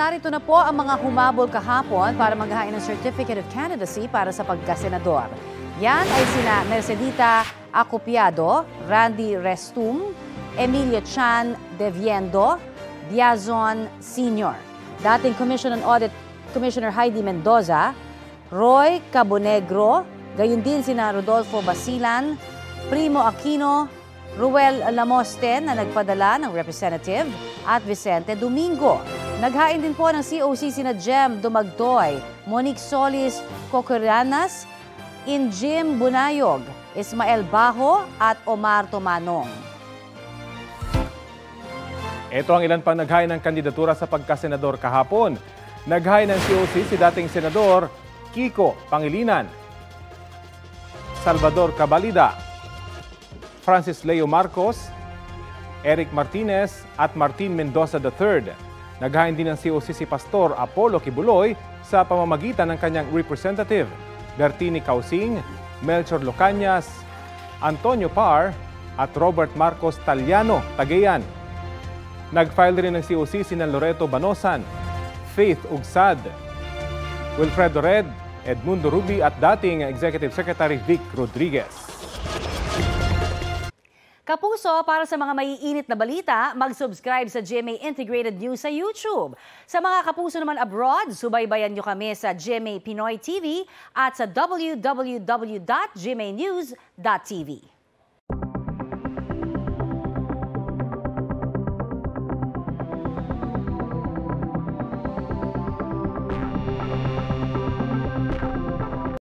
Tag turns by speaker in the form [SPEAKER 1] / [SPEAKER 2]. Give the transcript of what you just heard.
[SPEAKER 1] narito na po ang mga humabol kahapon para maghain ng Certificate of Candidacy para sa pagkasenador. Yan ay sina Mercedita Acopiado, Randy Restum, Emilio Chan Deviendo, Diazon Sr., dating Commission on Audit Commissioner Heidi Mendoza, Roy Cabonegro, gayon din sina Rodolfo Basilan, Primo Aquino, Ruel Lamoste na nagpadala ng representative at Vicente Domingo. Naghain din po ng COC sina Jem Dumagtoy, Monique Solis Cocorianas, Injim Bunayog, Ismael Bajo at Omar Tomanong.
[SPEAKER 2] Ito ang ilan pang naghain ng kandidatura sa pagkasenador kahapon. Naghain ng COC si dating Senador Kiko Pangilinan, Salvador Cabalida, Francis Leo Marcos, Eric Martinez at Martin Mendoza III. Naghain din ng COC si Pastor Apollo Kibuloy sa pamamagitan ng kanyang representative, Bertini Causing, Melchor Locañas, Antonio Par at Robert Marcos Taliano, Tagayan. Nag-file rin ng COC sina Loreto Banosan, Faith Ugsad, Wilfredo Red, Edmundo Rubi at dating Executive Secretary Vic Rodriguez.
[SPEAKER 1] Kapuso, para sa mga maiinit na balita, mag-subscribe sa GMA Integrated News sa YouTube. Sa mga kapuso naman abroad, subaybayan nyo kami sa GMA Pinoy TV at sa www.gmanews.tv.